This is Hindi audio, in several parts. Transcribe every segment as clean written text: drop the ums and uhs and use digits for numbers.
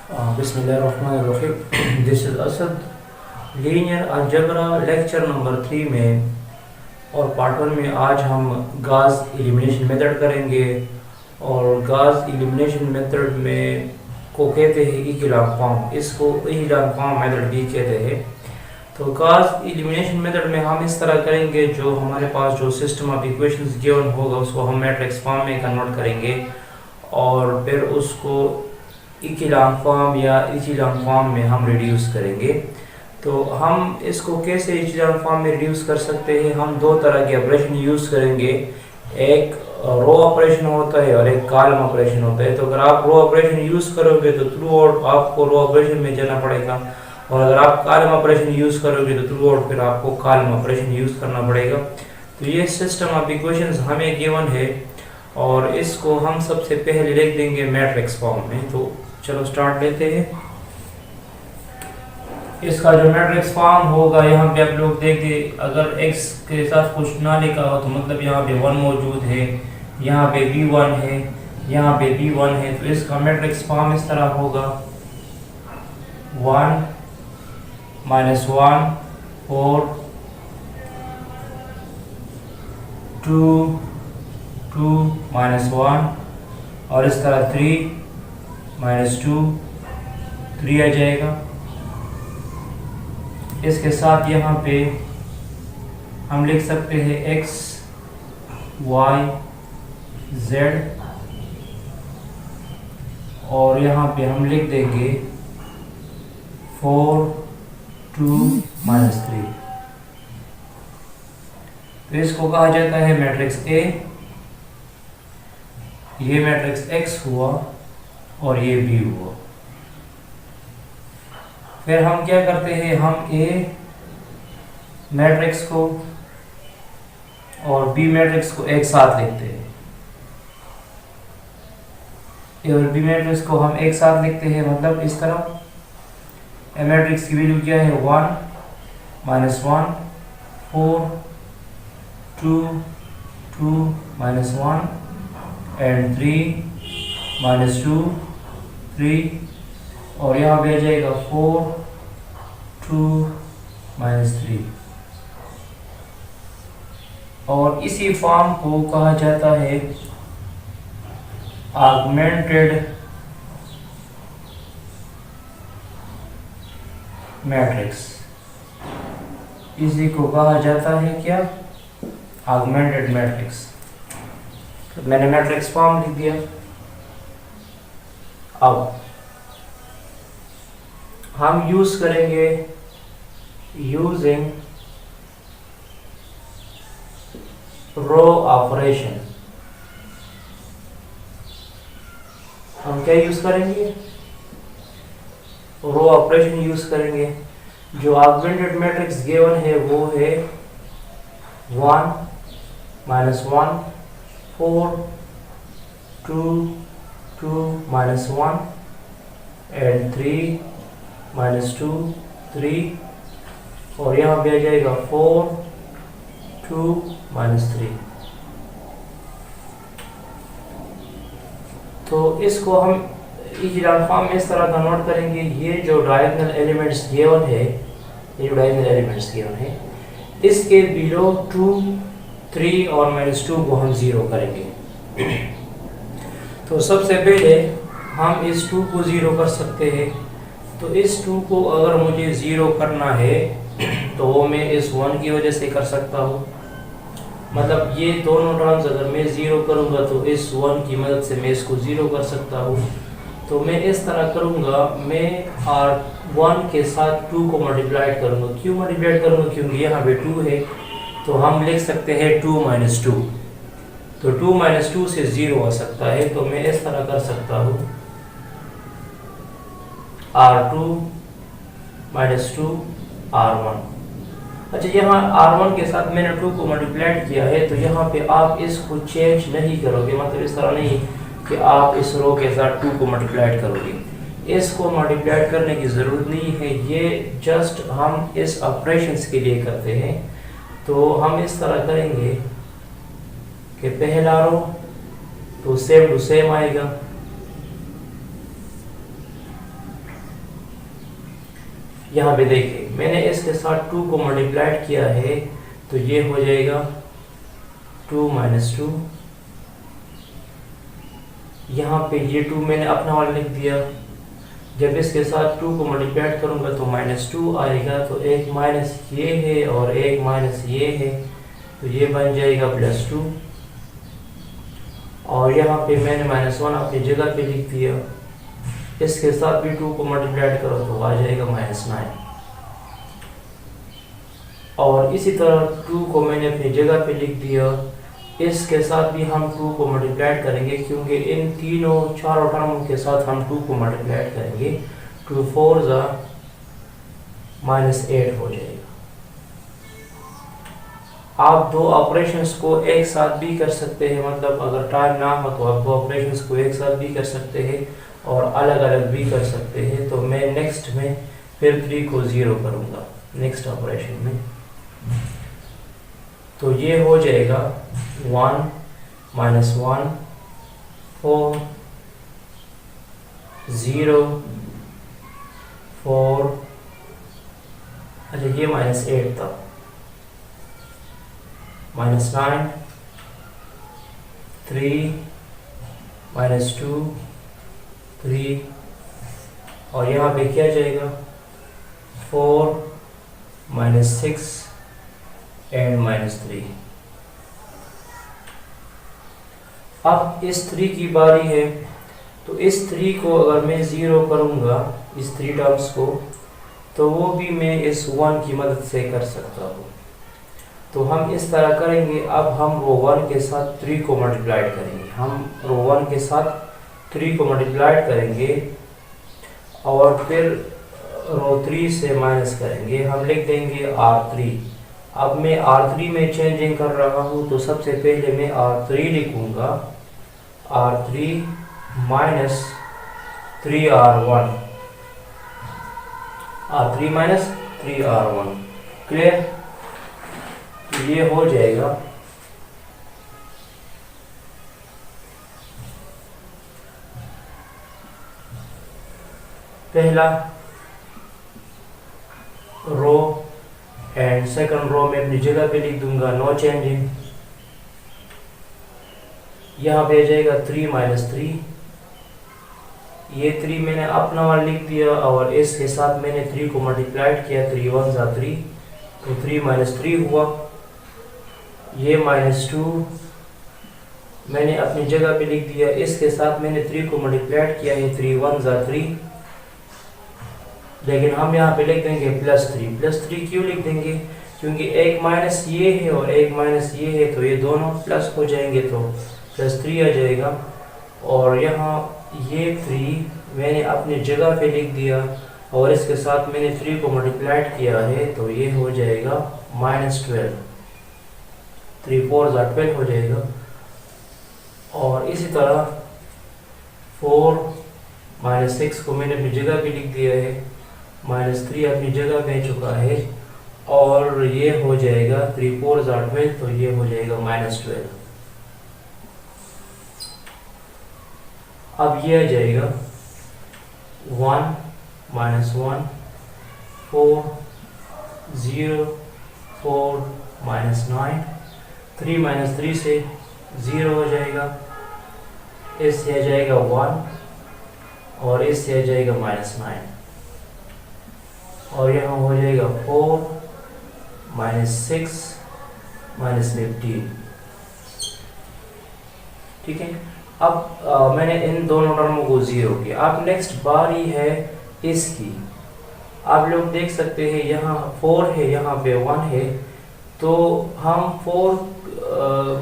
बिस्मिल्लाहिर्रहमानिर्रहीम। This is Asad. Linear algebra lecture number 3 में और पार्ट 1 में आज हम गाज एलिमिनेशन मेथड करेंगे। और गाज एलिमिनेशन मेथड में को कहते हैं इकिलाम फॉर्म, इसको इकिलाम फॉर्म मेथड भी कहते हैं। तो गाज एलिमिनेशन मेथड में हम इस तरह करेंगे, जो हमारे पास जो सिस्टम ऑफ इक्वेशंस गिवन होगा उसको हम मैट्रिक्स फॉर्म में कन्वर्ट करेंगे और फिर उसको इकिलाम फॉर्म या इचिलाम फॉर्म में हम रिड्यूस करेंगे। तो हम इसको कैसे इचिलाम फॉर्म में रिड्यूस कर सकते हैं? हम दो तरह के ऑपरेशन यूज़ करेंगे। एक रो ऑपरेशन होता है और एक कॉलम ऑपरेशन होता है। तो अगर आप रो ऑपरेशन यूज़ करोगे तो थ्रू आउट आपको रो ऑपरेशन में जाना पड़ेगा, और अगर आप कॉलम ऑपरेशन यूज़ करोगे तो थ्रू आउट फिर आपको कॉलम ऑपरेशन यूज़ करना पड़ेगा। तो ये सिस्टम ऑफ इक्वेशंस हमें गिवन है और इसको हम सबसे पहले लिख देंगे मैट्रिक्स फॉर्म में। तो चलो स्टार्ट लेते हैं। इसका जो मैट्रिक्स फॉर्म होगा यहाँ पे आप लोग देखिए, अगर x के साथ कुछ ना लिखा हो तो मतलब यहाँ पे 1 मौजूद है, यहाँ पे b1 है, यहाँ पे b1 है। तो इसका मैट्रिक्स फॉर्म इस तरह होगा 1 -1 4 2 2 -1 और इस तरह 3 -2 3 आ जाएगा। इसके साथ यहाँ पे हम लिख सकते हैं x y z और यहाँ पे हम लिख देंगे 4 2 -3। तो इसको कहा जाता है मैट्रिक्स A। ये मैट्रिक्स X हुआ और ये B हुआ। फिर हम क्या करते हैं, हम A मैट्रिक्स को और B मैट्रिक्स को एक साथ लिखते हैं। A और B मैट्रिक्स को हम एक साथ लिखते हैं, मतलब इस तरह। A मैट्रिक्स की वैल्यू क्या है 1 -1 4 2 2 -1 एंड 3 -2 3 और यहाँ पे आ जाएगा 4 2 -3। और इसी फॉर्म को कहा जाता है ऑगमेंटेड मैट्रिक्स। इसी को कहा जाता है क्या? Augmented matrix. तो मैंने मैट्रिक्स फॉर्म लिख दिया। अब हम यूज करेंगे यूजिंग रो ऑपरेशन। हम क्या यूज करेंगे? रो ऑपरेशन यूज करेंगे। जो ऑगमेंटेड मैट्रिक्स गिवन है वो है 1 -1 4 2 2 -1 एंड 3 -2 3 और यहाँ पे आ जाएगा 4 2 -3। तो इसको हम इक्विलाम फॉर्म में इस तरह कन्वर्ट करेंगे। ये जो डायगोनल एलिमेंट्स गिवन है, ये जो डायगोनल एलिमेंट्स गिवन है, इसके बिलो 2 3 और -2 को हम 0 करेंगे। तो सबसे पहले हम इस 2 को 0 कर सकते हैं। तो इस 2 को अगर मुझे 0 करना है तो वो मैं इस 1 की वजह से कर सकता हूँ। मतलब ये दोनों टर्म्स अगर मैं 0 करूँगा तो इस 1 की मदद से मैं इसको 0 कर सकता हूँ। तो मैं इस तरह करूँगा, मैं और 1 के साथ 2 को मल्टीप्लाई करूँगा। क्यों मल्टीप्लाई करूँगा? क्योंकि यहाँ पे 2 है। तो हम लिख सकते हैं 2 -2। तो 2 -2 से 0 आ सकता है। तो मैं इस तरह कर सकता हूँ R2 -2 R1। अच्छा, यहाँ R1 के साथ मैंने 2 को मल्टीप्लाई किया है, तो यहाँ पे आप इसको चेंज नहीं करोगे। मतलब इस तरह नहीं कि आप इस रो के साथ 2 को मल्टीप्लाई करोगे। इसको मल्टीप्लाई करने की ज़रूरत नहीं है, ये जस्ट हम इस ऑपरेशंस के लिए करते हैं। तो हम इस तरह करेंगे कि पहला रो तो सेम टू सेम आएगा, यहाँ पे देखिए मैंने इसके साथ 2 को मल्टीप्लाइड किया है, तो ये हो जाएगा 2 - 2। यहाँ पे ये 2 मैंने अपना वाला लिख दिया। जब इसके साथ 2 को मल्टीप्लाइड करूँगा तो -2 आएगा, तो एक माइनस ये है और एक माइनस ये है, तो ये बन जाएगा +2। और यहाँ पे मैंने -1 अपनी जगह पे लिख दिया। इसके साथ भी 2 को मल्टीप्लाइड करो तो आ जाएगा -9। और इसी तरह 2 को मैंने अपनी जगह पे लिख दिया। इसके साथ भी हम 2 को मल्टीप्लाइड करेंगे, क्योंकि इन चारों टर्मों के साथ हम 2 को मल्टीप्लाइड करेंगे। 2 4 -8 हो जाएगा। आप दो ऑपरेशंस को एक साथ भी कर सकते हैं, मतलब अगर टाइम ना हो तो आप दो ऑपरेशंस को एक साथ भी कर सकते हैं और अलग अलग भी कर सकते हैं। तो मैं नेक्स्ट में फिर 3 को 0 करूँगा नेक्स्ट ऑपरेशन में। तो ये हो जाएगा 1 - 1 4 0 4। अच्छा ये -8 था, -9 3 -2 3। और यहाँ पे क्या जाएगा 4 -6 एंड -3। अब इस 3 की बारी है, तो इस 3 को अगर मैं 0 करूँगा इस 3 टर्म्स को, तो वो भी मैं इस 1 की मदद से कर सकता हूँ। तो हम इस तरह करेंगे। अब हम रो 1 के साथ 3 को मल्टीप्लाइड करेंगे। हम रो 1 के साथ 3 को मल्टीप्लाइड करेंगे और फिर रो 3 से माइनस करेंगे। हम लिख देंगे R3। अब मैं R3 में चेंजिंग कर रहा हूँ, तो सबसे पहले मैं R3 लिखूँगा। R3 - 3R1। R3 - 3R1 clear. ये हो जाएगा पहला रो एंड सेकंड रो में अपनी जगह पे लिख दूंगा, नो चेंजिंग। यहाँ पे आ जाएगा 3 - 3। ये 3 मैंने अपना वाला लिख दिया और इसके साथ मैंने 3 को मल्टीप्लाइड किया। 3 1 3, तो 3 - 3 हुआ। ये -2 मैंने अपनी जगह पे लिख दिया। इसके साथ मैंने 3 को मल्टीप्लाइड किया है। 3 1 3, लेकिन हम यहाँ पे लिख देंगे +3। +3 क्यों लिख देंगे? क्योंकि एक माइनस ये है और एक माइनस ये है, तो ये दोनों प्लस हो जाएंगे, तो +3 आ जाएगा। और यहाँ ये 3 मैंने अपनी जगह पे लिख दिया और इसके साथ मैंने 3 को मल्टीप्लाइड किया है, तो ये हो जाएगा -12। 3 4 12 हो जाएगा। और इसी तरह 4 - 6 को मैंने अपनी जगह पे लिख दिया है, -3 अपनी जगह पे चुका है, और ये हो जाएगा 3 4 12, तो ये हो जाएगा -12। अब ये आ जाएगा 1 - 1 4 0 4 -9। 3 - 3 से 0 हो जाएगा, इससे आ जाएगा 1 और इससे आ जाएगा -9, और यहाँ हो जाएगा 4 -6 -15। ठीक है। अब मैंने इन दोनों टर्मों को 0 किया। अब नेक्स्ट बारी है इसकी। आप लोग देख सकते हैं यहाँ 4 है, यहाँ पे 1 है, तो हम 4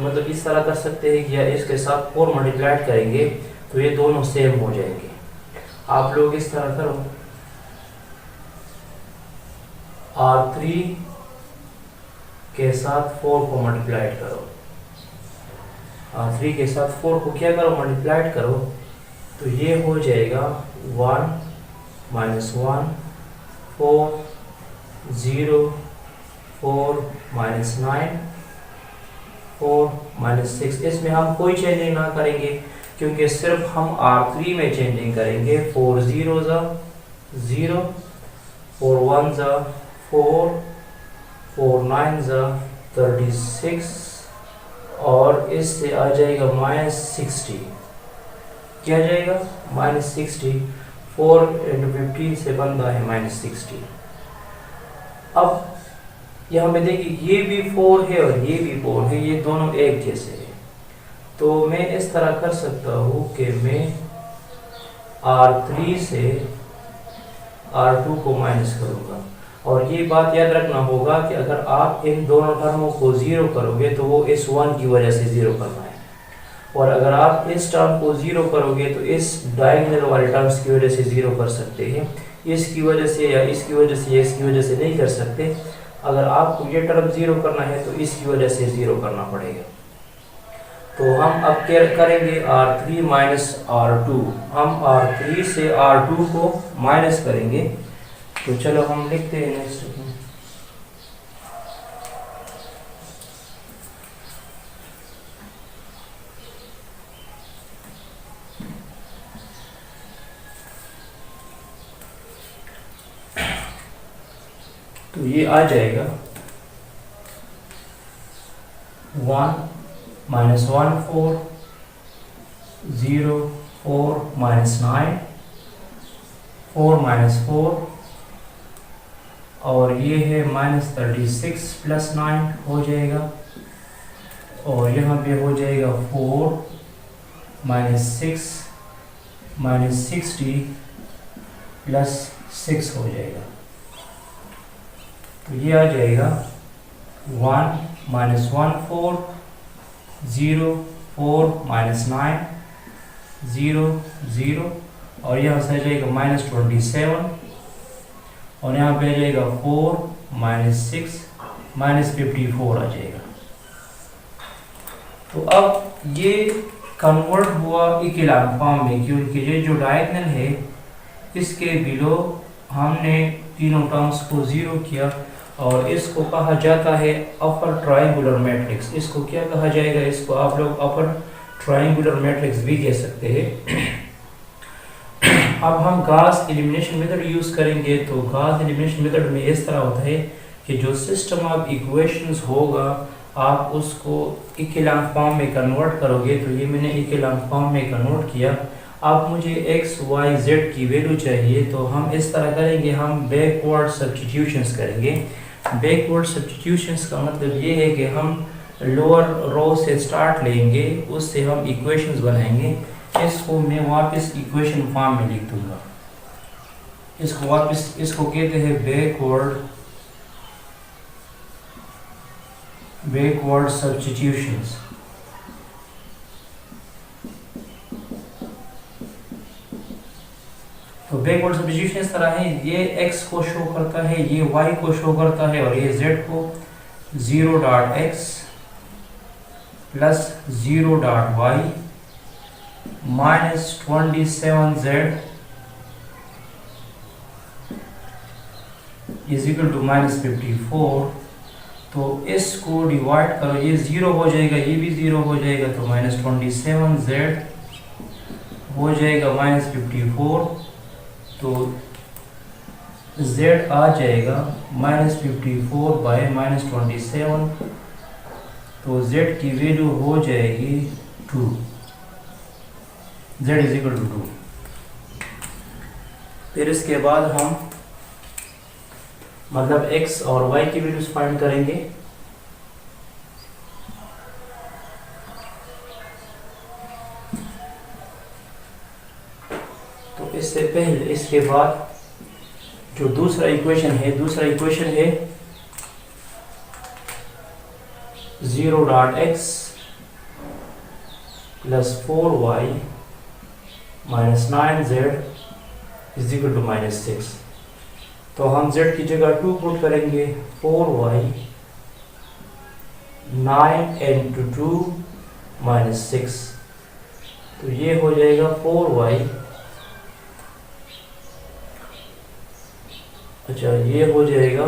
मतलब इस तरह कर सकते हैं कि या इसके साथ 4 मल्टीप्लाइड करेंगे तो ये दोनों सेम हो जाएंगे। आप लोग इस तरह करो, R3 के साथ 4 को मल्टीप्लाइड करो। R3 के साथ 4 को क्या करो, मल्टीप्लाइड करो, तो ये हो जाएगा 1 - 1 4 0 4 -9 4 -6। इसमें हम कोई चेंजिंग ना करेंगे, क्योंकि सिर्फ हम R3 में चेंजिंग करेंगे। 4 0 0 4 1 ज़ा 4, 4 9 ज़ा 36 और इससे आ जाएगा -60। क्या आ जाएगा? -60। 4 × 15 से बनता है -60। अब यहाँ पे देखिए ये भी 4 है और ये भी 4 है, ये दोनों एक जैसे हैं। तो मैं इस तरह कर सकता हूँ कि मैं R3 से R2 को माइनस करूँगा। और ये बात याद रखना होगा कि अगर आप इन दोनों टर्मों को ज़ीरो करोगे तो वो इस 1 की वजह से ज़ीरो करना है, और अगर आप इस टर्म को ज़ीरो करोगे तो इस डायगोनल वाले टर्म्स की वजह से ज़ीरो कर सकते हैं। इसकी वजह से या इसकी वजह से या इसकी वजह से नहीं कर सकते। अगर आपको ये टर्म ज़ीरो करना है तो इसकी वजह से ज़ीरो करना पड़ेगा। तो हम अब क्या करेंगे? R3 minus R2। हम R3 से R2 को माइनस करेंगे। तो चलो हम लिखते हैं नेक्स्ट। तो ये आ जाएगा 1 -1 4 0 4 -9 4 -4 और ये है -36 + 9 हो जाएगा, और यहाँ पे हो जाएगा 4 -6 -60 + 6 हो जाएगा। तो ये आ जाएगा 1 -1 4 0 4 -9 0 0 और यहाँ से आ जाएगा -27 और यहाँ पे आ जाएगा 4 -6 -54 आ जाएगा। तो अब ये कन्वर्ट हुआ इक्विलान फॉर्म में, क्योंकि ये जो डायगोनल है इसके बिलो हमने तीनों टर्म्स को ज़ीरो किया, और इसको कहा जाता है अपर ट्रायंगुलर मैट्रिक्स। इसको क्या कहा जाएगा? इसको आप लोग अपर ट्रायंगुलर मैट्रिक्स भी कह सकते हैं। अब हम गाउस एलिमिनेशन मेथड यूज़ करेंगे। तो गाउस एलिमिनेशन मेथड में इस तरह होता है कि जो सिस्टम ऑफ इक्वेशंस होगा आप उसको इक्विलान फॉर्म में कन्वर्ट करोगे। तो ये मैंने इक्विलान फॉर्म में कन्वर्ट किया। अब मुझे x, y, z की वैल्यू चाहिए, तो हम इस तरह करेंगे, हम बैकवर्ड सब्स्टिट्यूशंस करेंगे। बैकवर्ड सब्स्टिट्यूशंस का मतलब ये है कि हम लोअर रो से स्टार्ट लेंगे, उससे हम इक्वेशंस बनाएंगे। इसको मैं वापस इक्वेशन फॉर्म में लिख दूंगा। इसको वापस इसको कहते हैं बैकवर्ड सब्स्टिट्यूशंस। तो बैकवर्ड सब्स्टिट्यूशन इस तरह है, ये x को शो करता है, ये y को शो करता है, और ये z को 0.x + 0.y -27z = -54। तो इसको डिवाइड करो, ये 0 हो जाएगा, ये भी 0 हो जाएगा, तो -27z हो जाएगा -54। तो z आ जाएगा -54/-27। तो z की वैल्यू हो जाएगी 2। z = 2। फिर इसके बाद हम मतलब x और y की वैल्यूज फाइंड करेंगे। तो इससे पहले इसके बाद जो दूसरा इक्वेशन है 0.x + 4y - 9z = -6। तो हम z की जगह 2 पुट करेंगे। 4y 9 × 2 -6, तो ये हो जाएगा 4y, अच्छा ये हो जाएगा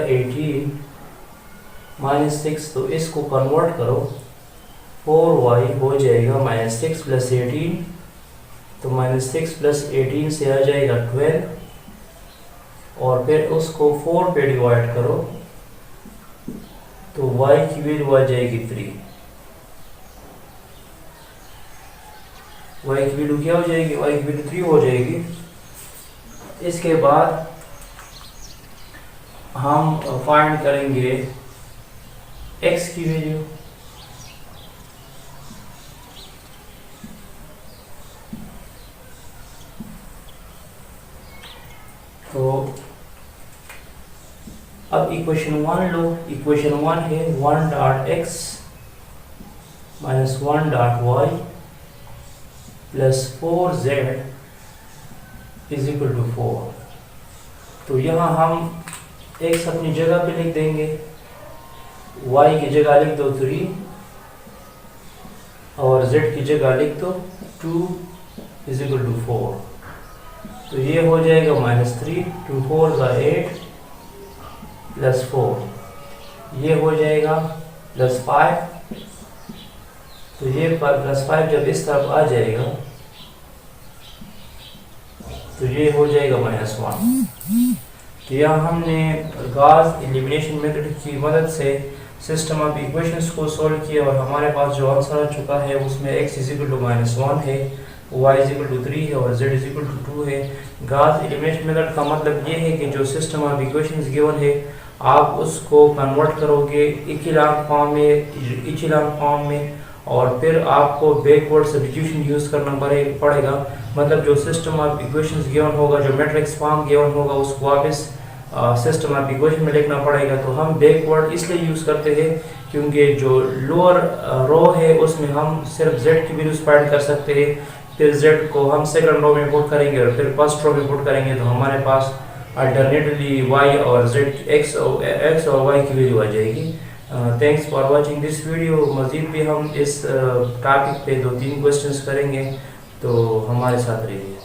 18 -6। तो इसको कन्वर्ट करो, 4y हो जाएगा -6 + 18, तो -6 + 18 से आ जाएगा 12 और फिर उसको 4 पे डिवाइड करो तो y की वैल्यू आ जाएगी 3। y की वैल्यू क्या हो जाएगी? y की वैल्यू 3 हो जाएगी। इसके बाद हम फाइंड करेंगे x की वैल्यू। तो अब इक्वेशन 1 लो। इक्वेशन 1 है 1.x - 1.y + 4z = 4। तो यहाँ हम x अपनी जगह पे लिख देंगे, y की जगह लिख दो 3 और z की जगह लिख दो 2 = 4। तो ये हो जाएगा -3, 2 4 = 8 + 4, ये हो जाएगा +5। तो ये +5 जब इस तरफ आ जाएगा तो ये हो जाएगा -1। तो यहाँ हमने गॉस एलिमिनेशन मेथड की मदद से सिस्टम ऑफ इक्वेशंस को सॉल्व किया और हमारे पास जो आंसर आ चुका है उसमें x =-1 है, y = 3 है और z = 2 है। गॉस एलिमिनेशन मेथड का मतलब ये है कि जो सिस्टम ऑफ इक्वेशंस गिवन है आप उसको कन्वर्ट करोगे इक्विलान फॉर्म में और फिर आपको बैकवर्ड सब्स्टिट्यूशन यूज़ करना पड़ेगा। मतलब जो सिस्टम ऑफ इक्वेशंस गिवन होगा, जो मैट्रिक्स फॉर्म गिवन होगा, उसको वापस सिस्टम ऑफ इक्वेशन में लिखना पड़ेगा। तो हम बैकवर्ड इसलिए यूज़ करते हैं क्योंकि जो लोअर रो है उसमें हम सिर्फ z की वैल्यूज फाइंड कर सकते हैं, फिर z को हम सेकंड रो में पुट करेंगे और फिर फर्स्ट रो में पुट करेंगे तो हमारे पास अल्टरनेटली y और z x और y की वैल्यू आ जाएगी। Thanks for watching this video. मज़ीद भी हम इस टॉपिक पे 2-3 क्वेश्चंस करेंगे, तो हमारे साथ रहिए।